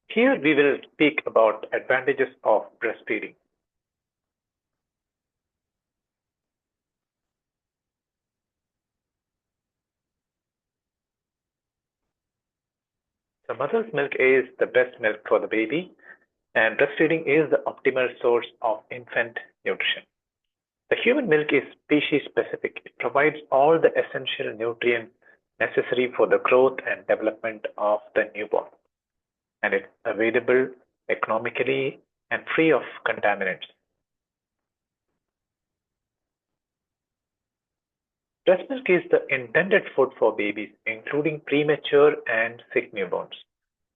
Here we will speak about advantages of breastfeeding. The mother's milk is the best milk for the baby, and breastfeeding is the optimal source of infant nutrition. The human milk is species specific. It provides all the essential nutrients necessary for the growth and development of the newborn, and it's available economically and free of contaminants. Breast milk is the intended food for babies, including premature and sick newborns.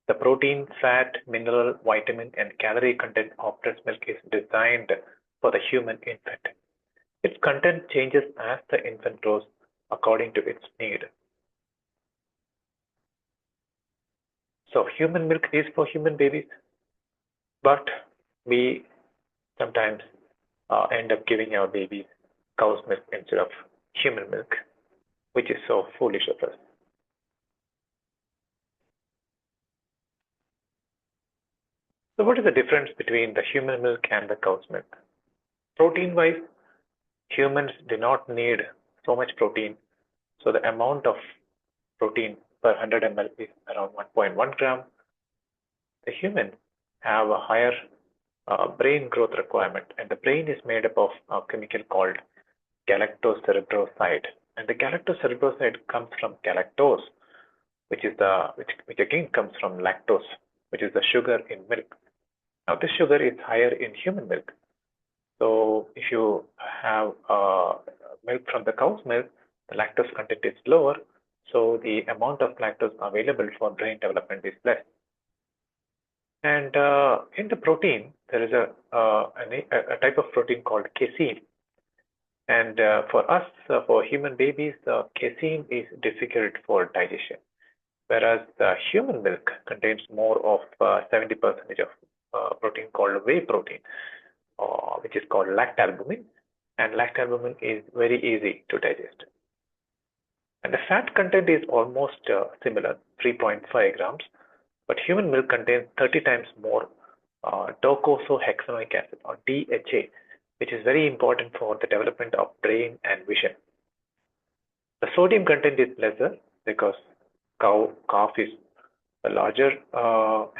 The protein, fat, mineral, vitamin, and calorie content of breast milk is designed for the human infant. Its content changes as the infant grows according to its need. So, human milk is for human babies, but we sometimes end up giving our babies cow's milk instead of human milk, which is so foolish of us. So, what is the difference between the human milk and the cow's milk? Protein wise, humans do not need so much protein. So, the amount of protein per 100 ml is around 1.1 gram. The humans have a higher brain growth requirement, and the brain is made up of a chemical called galactocerebroside. And the galactocerebroside comes from galactose, which again comes from lactose, which is the sugar in milk. Now, this sugar is higher in human milk. So, if you have milk from the cow's milk, the lactose content is lower, so the amount of lactose available for brain development is less. And in the protein, there is a type of protein called casein. And for us, for human babies, casein is difficult for digestion, whereas the human milk contains more of 70% of protein called whey protein, which is called lactalbumin. And lactalbumin is very easy to digest. And the fat content is almost similar, 3.5 grams, but human milk contains 30 times more docosahexaenoic acid or DHA, which is very important for the development of brain and vision. The sodium content is lesser because calf is a larger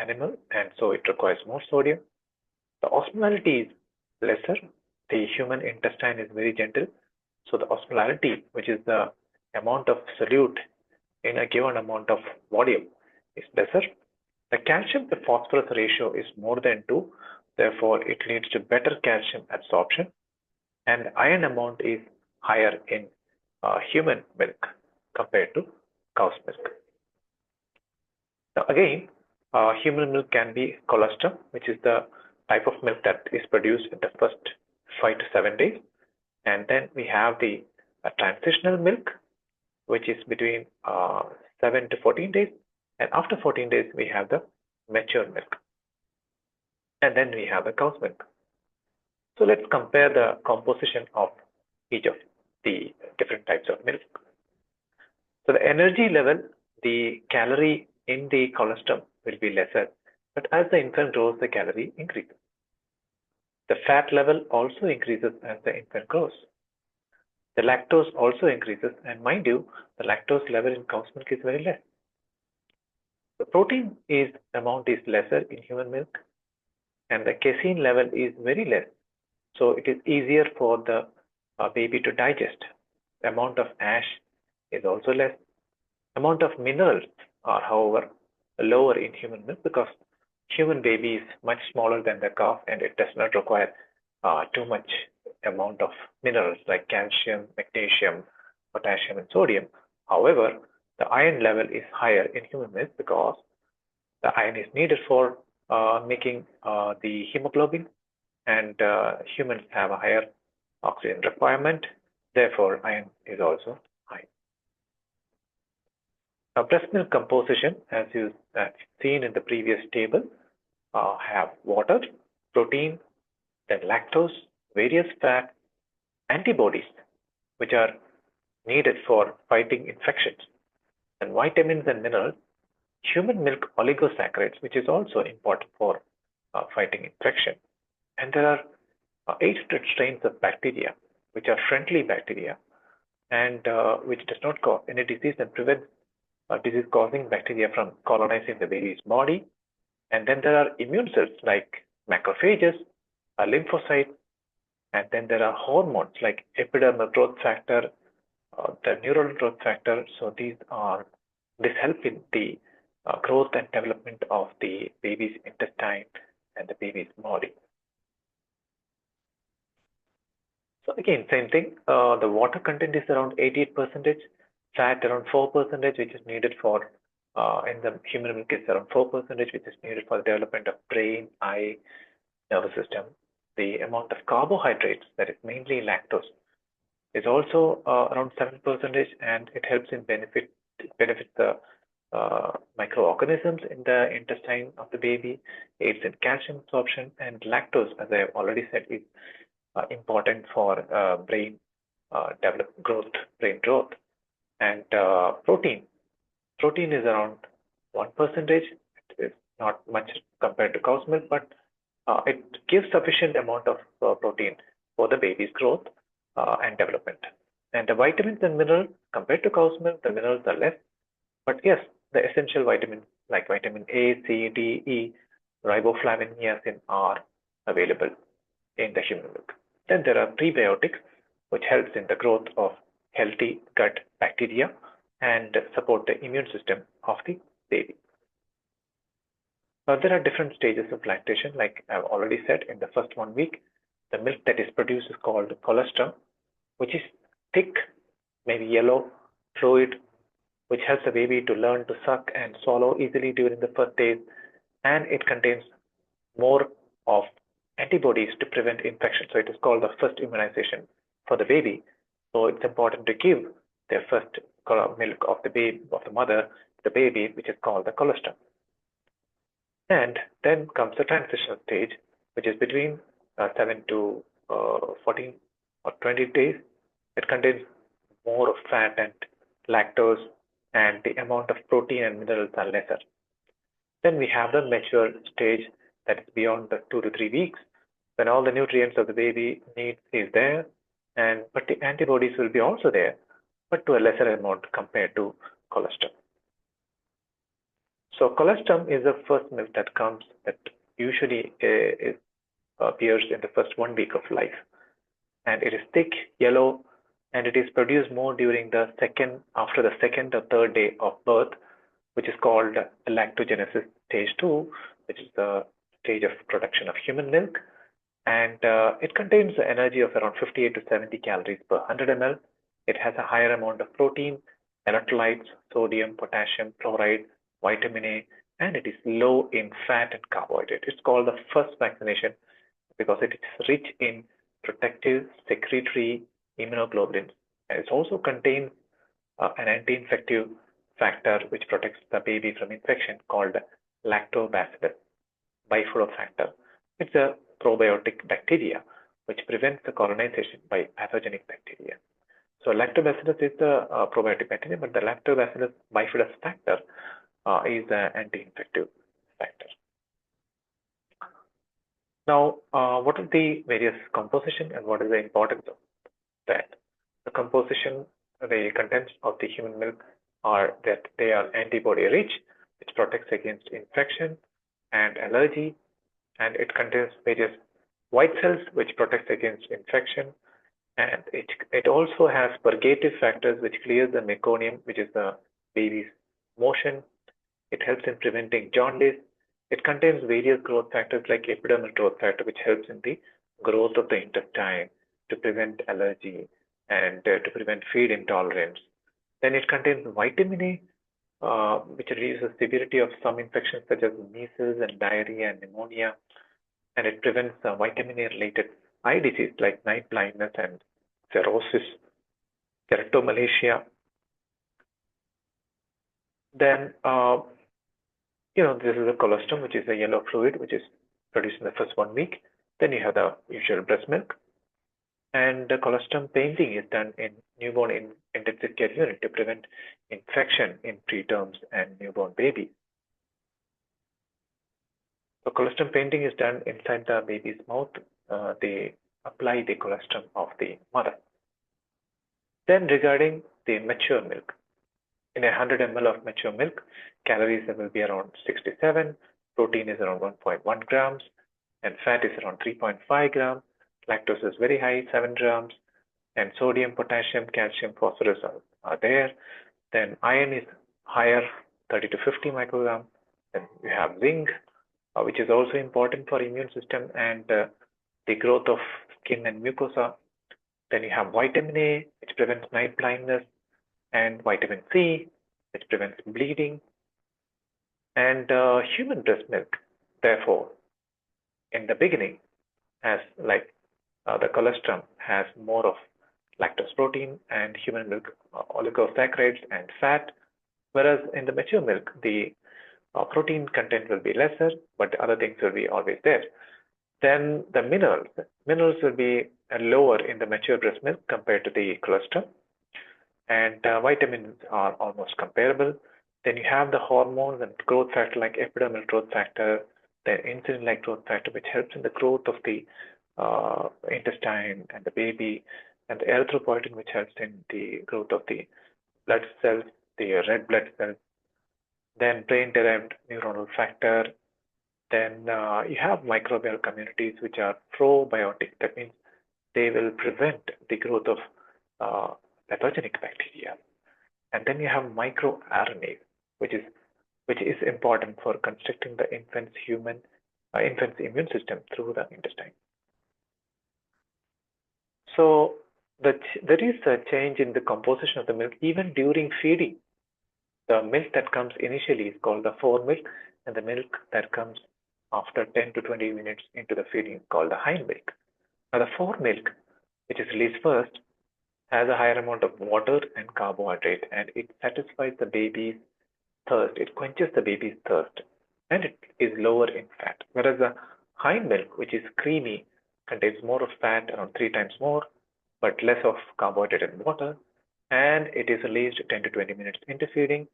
animal, and so it requires more sodium. The osmolality is lesser. The human intestine is very gentle, so the osmolality, which is the amount of solute in a given amount of volume, is lesser. The calcium to phosphorus ratio is more than 2, therefore it leads to better calcium absorption, and iron amount is higher in human milk compared to cow's milk. Now again, human milk can be colostrum, which is the type of milk that is produced in the first 5 to 7 days, and then we have the transitional milk, which is between 7 to 14 days, and after 14 days we have the mature milk, and then we have the cow's milk. So let's compare the composition of each of the different types of milk. So the energy level, the calorie in the colostrum will be lesser, but as the infant grows, the calorie increases. The fat level also increases as the infant grows. The lactose also increases, and mind you, the lactose level in cow's milk is very less. The protein amount is lesser in human milk, and the casein level is very less, so it is easier for the baby to digest. The amount of ash is also less. Amount of minerals are, however, lower in human milk because human baby is much smaller than the calf, and it does not require too much amount of minerals like calcium, magnesium, potassium, and sodium. However, the iron level is higher in human milk because the iron is needed for making the hemoglobin, and humans have a higher oxygen requirement. Therefore, iron is also high. Now, breast milk composition, as you have seen in the previous table, have water, protein, then lactose, various fat, antibodies, which are needed for fighting infections, and vitamins and minerals, human milk oligosaccharides, which is also important for fighting infection. And there are 800 strains of bacteria, which are friendly bacteria and which does not cause any disease and prevents disease-causing bacteria from colonizing the baby's body. And then there are immune cells like macrophages, lymphocytes, and then there are hormones like epidermal growth factor, the neural growth factor. So this help in the growth and development of the baby's intestine and the baby's body. So again, same thing. The water content is around 88%, fat around 4%, which is needed for in the human milk is around 4%, which is needed for the development of brain, eye, nervous system. The amount of carbohydrates, that is mainly lactose, is also around 7%, and it helps in benefit the microorganisms in the intestine of the baby, aids in calcium absorption, and lactose, as I have already said, is important for brain brain growth. And protein is around 1%. It is not much compared to cow's milk, but it gives sufficient amount of protein for the baby's growth and development. And the vitamins and minerals, compared to cow's milk, the minerals are less. But yes, the essential vitamins like vitamin A, C, D, E, riboflavin, niacin are available in the human milk. Then there are prebiotics, which helps in the growth of healthy gut bacteria and support the immune system of the baby. Now, there are different stages of lactation. Like I've already said, in the first 1 week, the milk that is produced is called colostrum, which is thick, maybe yellow fluid, which helps the baby to learn to suck and swallow easily during the first days. And it contains more of antibodies to prevent infection. So it is called the first immunization for the baby. So it's important to give their first milk of the baby, of the mother, the baby, which is called the colostrum. And then comes the transitional stage, which is between 7 to 14 or 20 days. It contains more of fat and lactose, and the amount of protein and minerals are lesser. Then we have the mature stage, that is beyond the 2 to 3 weeks, when all the nutrients of the baby needs is there, but the antibodies will be also there, but to a lesser amount compared to colostrum. So colostrum is the first milk that comes, that usually appears in the first 1 week of life, and it is thick, yellow, and it is produced more during after the second or third day of birth, which is called lactogenesis stage 2, which is the stage of production of human milk. And it contains the energy of around 58 to 70 calories per 100 ml. It has a higher amount of protein, electrolytes, sodium, potassium, chloride, vitamin A, and it is low in fat and carbohydrate. It's called the first vaccination because it is rich in protective secretory immunoglobulins. And it also contains an anti-infective factor which protects the baby from infection called lactobacillus bifidobacter. It's a probiotic bacteria which prevents the colonization by pathogenic bacteria. So lactobacillus is the probiotic bacteria, but the lactobacillus bifidobacter is the anti-infective factor. Now, what are the various composition and what is the importance of that? The composition, the contents of the human milk are that they are antibody rich, which protects against infection and allergy, and it contains various white cells which protects against infection, and it also has purgative factors which clears the meconium, which is the baby's motion. It helps in preventing jaundice. It contains various growth factors like epidermal growth factor, which helps in the growth of the intestine to prevent allergy and to prevent feed intolerance. Then it contains vitamin A, which reduces severity of some infections such as measles and diarrhea and pneumonia, and it prevents vitamin A related eye disease like night blindness and cirrhosis, keratomalacia. Then this is the colostrum, which is a yellow fluid which is produced in the first 1 week. Then you have the usual breast milk, and the colostrum painting is done in newborn intensive care unit to prevent infection in preterms and newborn babies. So colostrum painting is done inside the baby's mouth. They apply the colostrum of the mother. Then regarding the mature milk, in 100 ml of mature milk, calories will be around 67, protein is around 1.1 grams, and fat is around 3.5 grams. Lactose is very high, 7 grams, and sodium, potassium, calcium, phosphorus are there. Then iron is higher, 30 to 50 micrograms. Then we have zinc, which is also important for immune system and the growth of skin and mucosa. Then you have vitamin A, which prevents night blindness, and vitamin C, which prevents bleeding. And human breast milk, therefore, in the beginning, has like the colostrum has more of lactose protein and human milk oligosaccharides and fat, whereas in the mature milk, the protein content will be lesser, but the other things will be always there. Then the minerals will be lower in the mature breast milk compared to the colostrum, and vitamins are almost comparable. Then you have the hormones and growth factor like epidermal growth factor, then insulin-like growth factor, which helps in the growth of the intestine and the baby, and the erythropoietin, which helps in the growth of the blood cells, the red blood cells. Then brain-derived neuronal factor. Then you have microbial communities which are probiotic. That means they will prevent the growth of pathogenic bacteria. And then you have microRNA, which is important for constructing the infant's immune system through the intestine. So there is a change in the composition of the milk even during feeding. The milk that comes initially is called the fore milk, and the milk that comes after 10 to 20 minutes into the feeding is called the hind milk. Now the fore milk, which is released first, has a higher amount of water and carbohydrate, and it satisfies the baby's thirst. It quenches the baby's thirst, and it is lower in fat. Whereas the hind milk, which is creamy, contains more of fat, around 3 times more, but less of carbohydrate and water, and it is released 10 to 20 minutes into feeding.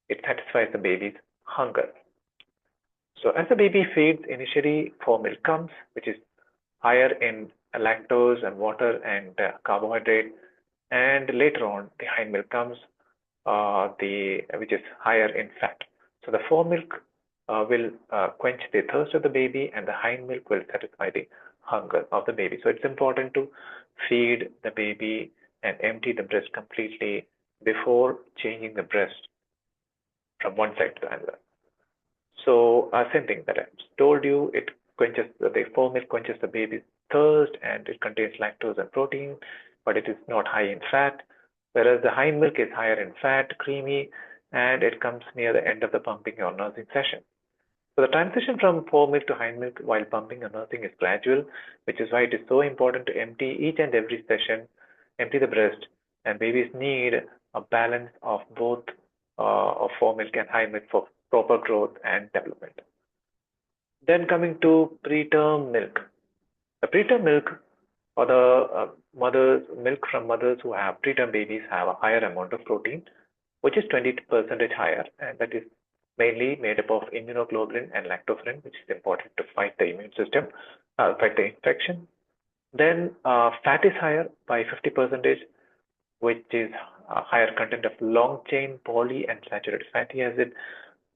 It satisfies the baby's hunger. So as the baby feeds, initially fore milk comes, which is higher in lactose and water and carbohydrate, and later on the hind milk comes, which is higher in fat. So the fore milk will quench the thirst of the baby, and the hind milk will satisfy the hunger of the baby. So it's important to feed the baby and empty the breast completely before changing the breast from one side to another. So same thing that I told you, the fore milk quenches the baby's thirst, and it contains lactose and protein, but it is not high in fat, whereas the hind milk is higher in fat, creamy, and it comes near the end of the pumping or nursing session. So the transition from fore milk to hind milk while pumping or nursing is gradual, which is why it is so important to empty each and every session, empty the breast, and babies need a balance of both of fore milk and hind milk for proper growth and development. Then coming to preterm milk. The preterm milk, or the milk from mothers who have preterm babies, have a higher amount of protein, which is 20% higher, and that is mainly made up of immunoglobulin and lactoferrin, which is important to fight the immune system, fight the infection. Then fat is higher by 50%, which is a higher content of long chain polyunsaturated fatty acid,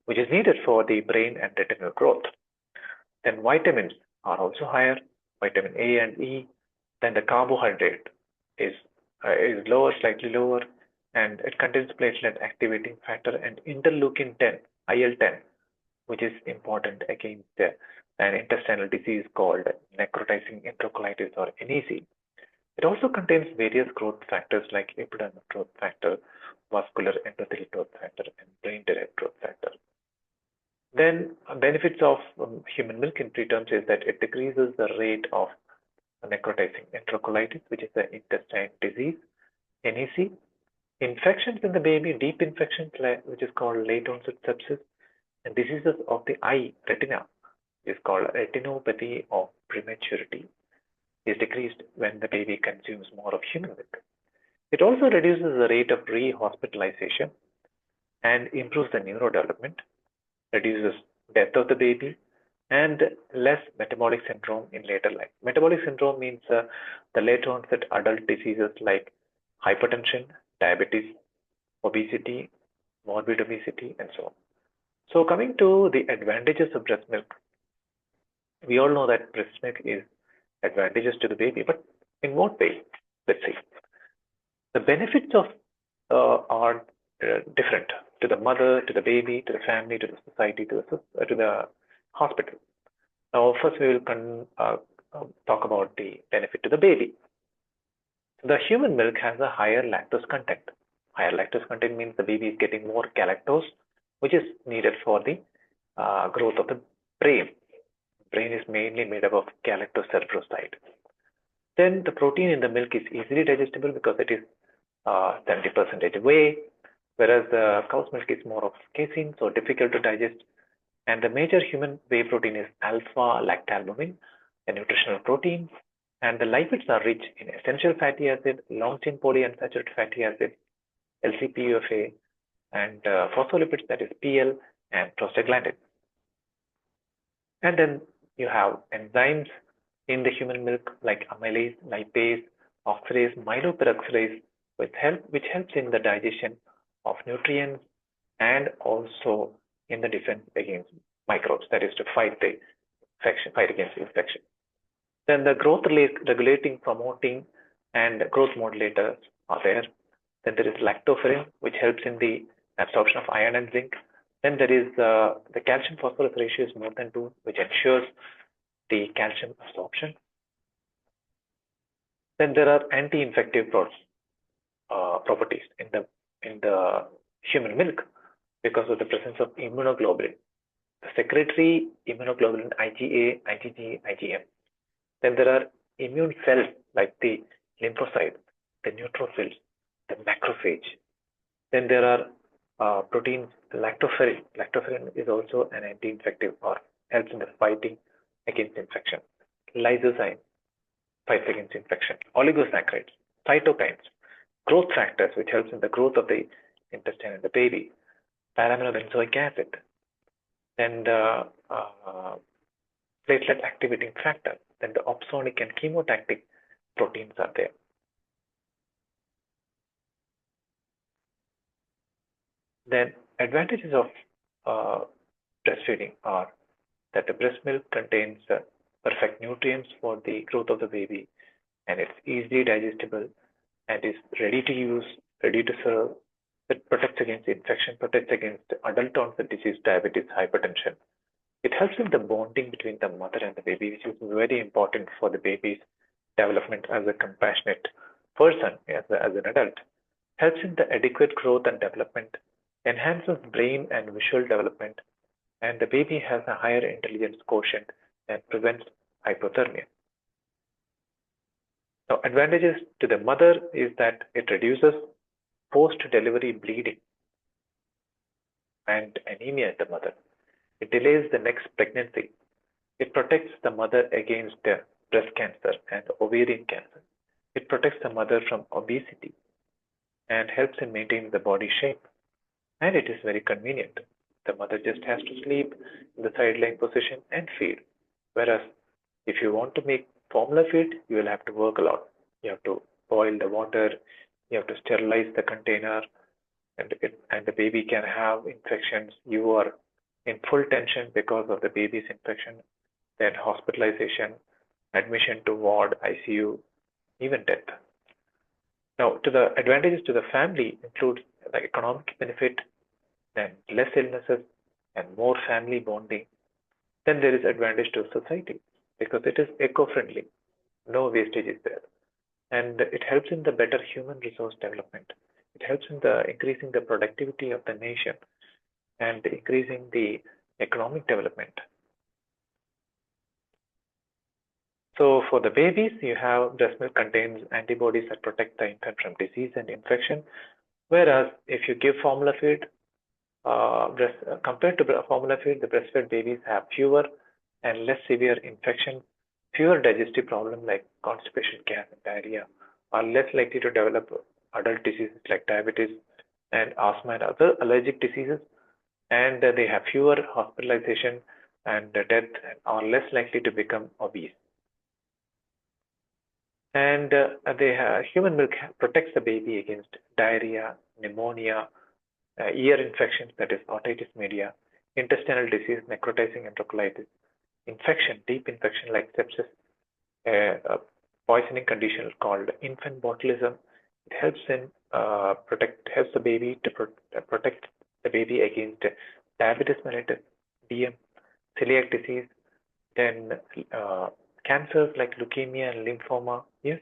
which is needed for the brain and retinal growth. Then vitamins are also higher, vitamin A and E. Then the carbohydrate is lower, slightly lower, and it contains platelet activating factor and interleukin 10, IL-10, which is important against an intestinal disease called necrotizing enterocolitis or NEC. It also contains various growth factors like epidermal growth factor, vascular endothelial growth factor, and brain-derived growth factor. Then benefits of human milk in preterms is that it decreases the rate of necrotizing enterocolitis, which is the intestine disease, NEC. Infections in the baby, deep infections, which is called late onset sepsis, and diseases of the eye, retina, is called retinopathy of prematurity, is decreased when the baby consumes more of human milk. It also reduces the rate of rehospitalization and improves the neurodevelopment, reduces death of the baby, and less metabolic syndrome in later life. Metabolic syndrome means the later onset adult diseases like hypertension, diabetes, obesity, morbid obesity, and so on. So coming to the advantages of breast milk, we all know that breast milk is advantageous to the baby, but in what way? Let's see. The benefits of are different to the mother, to the baby, to the family, to the society, to the hospital. Now, first we will talk about the benefit to the baby. The human milk has a higher lactose content. Higher lactose content means the baby is getting more galactose, which is needed for the growth of the brain. Brain is mainly made up of galactocerebroside. Then the protein in the milk is easily digestible because it is 70% whey, whereas the cow's milk is more of casein, so difficult to digest. And the major human whey protein is alpha-lactalbumin, a nutritional protein. And the lipids are rich in essential fatty acid, long-chain polyunsaturated fatty acid, LCPUFA, and phospholipids, that is PL, and prostaglandins. And then you have enzymes in the human milk like amylase, lipase, oxidase, myeloperoxidase, which helps in the digestion of nutrients and also in the defense against microbes, that is to fight against infection. Then the growth regulating, promoting, and growth modulators are there. Then there is lactoferrin, which helps in the absorption of iron and zinc. Then there is the calcium phosphorus ratio is more than 2, which ensures the calcium absorption. Then there are anti-infective properties in the human milk because of the presence of immunoglobulin, the secretory immunoglobulin IgA, IgG, IgM. Then there are immune cells like the lymphocytes, the neutrophils, the macrophage. Then there are proteins, lactoferrin. Lactoferrin is also an anti-infective or helps in the fighting against infection. Lysozyme fights against infection. Oligosaccharides, cytokines, growth factors, which helps in the growth of the intestine and the baby. Paraminobenzoic acid. Then the platelet activating factor. Then the opsonic and chemotactic proteins are there. Then advantages of breastfeeding are that the breast milk contains perfect nutrients for the growth of the baby, and it's easily digestible and is ready to use, ready to serve. It protects against infection, protects against adult onset disease, diabetes, hypertension. It helps in the bonding between the mother and the baby, which is very important for the baby's development as a compassionate person, as an adult. Helps in the adequate growth and development, enhances brain and visual development, and the baby has a higher intelligence quotient and prevents hypothermia. Now, advantages to the mother is that it reduces post-delivery bleeding and anemia in the mother. It delays the next pregnancy. It protects the mother against breast cancer and ovarian cancer. It protects the mother from obesity and helps in maintaining the body shape. And it is very convenient. The mother just has to sleep in the sideline position and feed. Whereas if you want to make formula feed, you will have to work a lot. You have to boil the water, you have to sterilize the container, and the baby can have infections. You are in full tension because of the baby's infection, then hospitalization, admission to ward, ICU, even death. Now, to the advantages to the family include the economic benefit, then less illnesses and more family bonding. Then there is advantage to society because it is eco-friendly. No wastage is there. And it helps in the better human resource development. It helps in the increasing the productivity of the nation and increasing the economic development. So for the babies, you have breast milk contains antibodies that protect the infant from disease and infection. Whereas if you give formula feed, compared to formula feed, the breastfed babies have fewer and less severe infections, fewer digestive problems like constipation, gas, and diarrhea, are less likely to develop adult diseases like diabetes and asthma and other allergic diseases, and they have fewer hospitalization, and death are less likely to become obese. And human milk protects the baby against diarrhea, pneumonia, ear infections, that is otitis media, intestinal disease, necrotizing enterocolitis, infection, deep infection like sepsis, a poisoning condition called infant botulism. It helps helps the baby to protect the baby against diabetes mellitus, DM, celiac disease, then cancers like leukemia and lymphoma. Yes,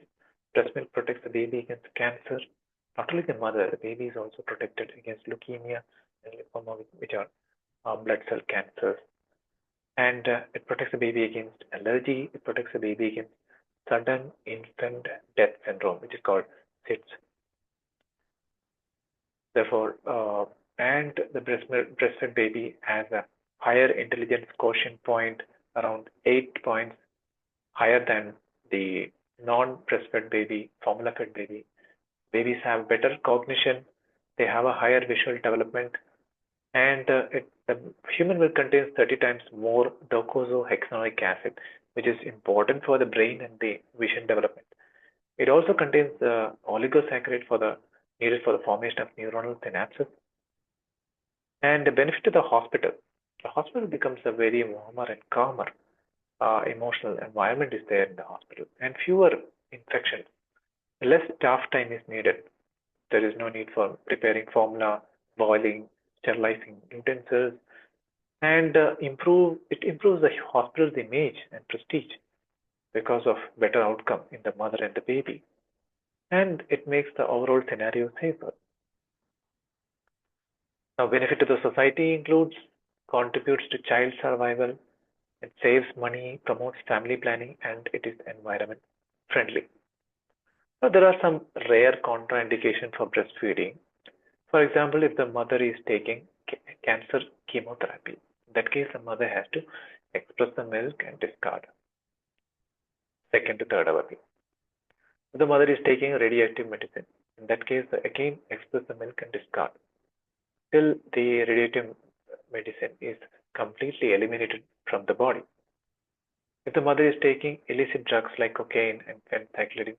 breast milk protects the baby against cancer. Not only the mother, the baby is also protected against leukemia and lymphoma, which are blood cell cancers. And it protects the baby against allergy. It protects the baby against sudden infant death syndrome, which is called SIDS. Therefore, and the breastfed baby has a higher intelligence quotient point, around 8 points higher than the non-breastfed baby, formula-fed baby. Babies have better cognition, they have a higher visual development, and the human milk contains 30 times more docosahexaenoic acid, which is important for the brain and the vision development. It also contains the oligosaccharide needed for the formation of neuronal synapses. And the benefit to the hospital becomes a very warmer and calmer emotional environment is there in the hospital, and fewer infections. Less staff time is needed. There is no need for preparing formula, boiling, sterilizing utensils, and it improves the hospital's image and prestige because of better outcome in the mother and the baby, and it makes the overall scenario safer. Now, benefit to the society includes contributes to child survival, it saves money, promotes family planning, and it is environment friendly. Now, there are some rare contraindications for breastfeeding. For example, if the mother is taking cancer chemotherapy, in that case, the mother has to express the milk and discard second to third hour. If the mother is taking radioactive medicine, in that case, again express the milk and discard till the radioactive medicine is completely eliminated from the body. If the mother is taking illicit drugs like cocaine and phencyclidine,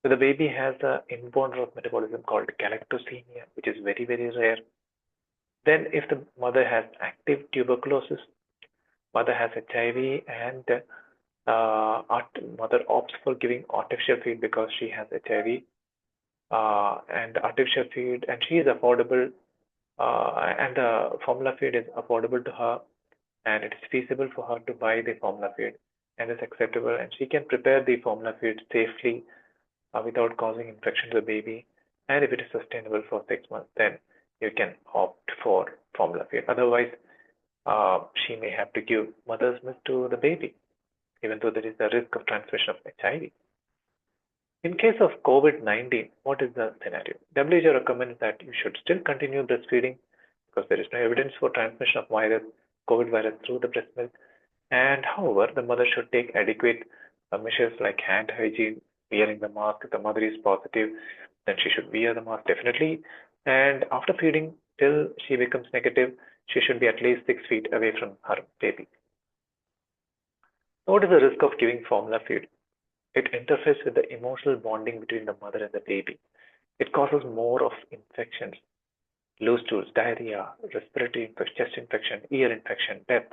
so the baby has an inborn route of metabolism called galactosemia, which is very, very rare. Then if the mother has active tuberculosis, mother has HIV, and mother opts for giving artificial feed because she has HIV, and artificial feed, and she is affordable, and the formula feed is affordable to her, and it is feasible for her to buy the formula feed, and is acceptable, and she can prepare the formula feed safely without causing infection to the baby. And if it is sustainable for 6 months, then you can opt for formula feed. Otherwise, she may have to give mother's milk to the baby, even though there is a risk of transmission of HIV. In case of COVID-19, what is the scenario? WHO recommends that you should still continue breastfeeding because there is no evidence for transmission of COVID virus through the breast milk. And however, the mother should take adequate measures like hand hygiene, wearing the mask. If the mother is positive, then she should wear the mask definitely. And after feeding till she becomes negative, she should be at least 6 feet away from her baby. What is the risk of giving formula feed? It interferes with the emotional bonding between the mother and the baby. It causes more of infections, loose stools, diarrhea, respiratory infection, chest infection, ear infection, death,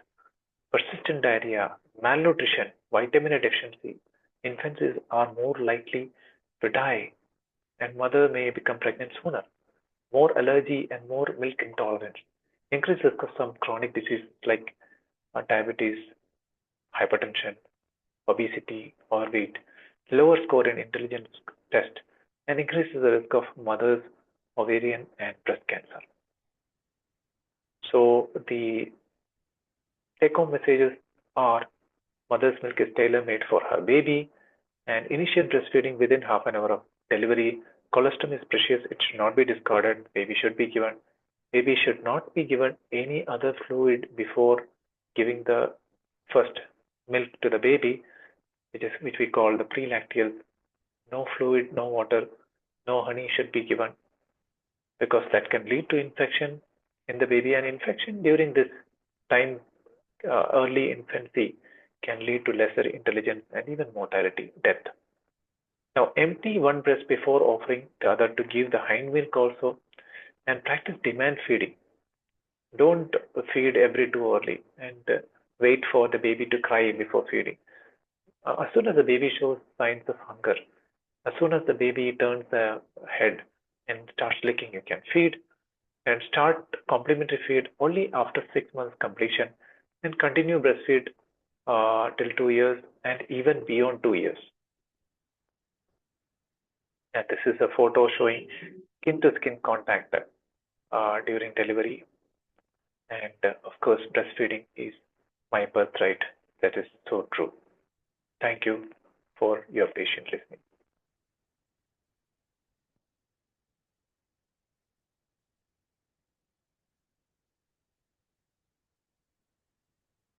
persistent diarrhea, malnutrition, vitamin deficiency. Infants are more likely to die, and mother may become pregnant sooner. More allergy and more milk intolerance. Increased risk of some chronic diseases like diabetes, hypertension, obesity, overweight, lower score in intelligence test, and increases the risk of mother's ovarian and breast cancer. So the take-home messages are mother's milk is tailor-made for her baby, and initiate breastfeeding within half an hour of delivery. Colostrum is precious; it should not be discarded. Baby should be given. Baby should not be given any other fluid before giving the first milk to the baby, which we call the pre-lacteal. No fluid, no water, no honey should be given because that can lead to infection in the baby, and infection during this time early infancy can lead to lesser intelligence and even mortality, death. Now, empty one breast before offering the other to give the hind milk also, and practice demand feeding. Don't feed every too early and wait for the baby to cry before feeding. As soon as the baby shows signs of hunger, as soon as the baby turns the head and starts licking, you can feed, and start complementary feed only after 6 months completion, and continue breastfeed till 2 years and even beyond 2 years. And this is a photo showing skin to skin contact during delivery. And of course, breastfeeding is my birthright. That is so true. Thank you for your patient listening.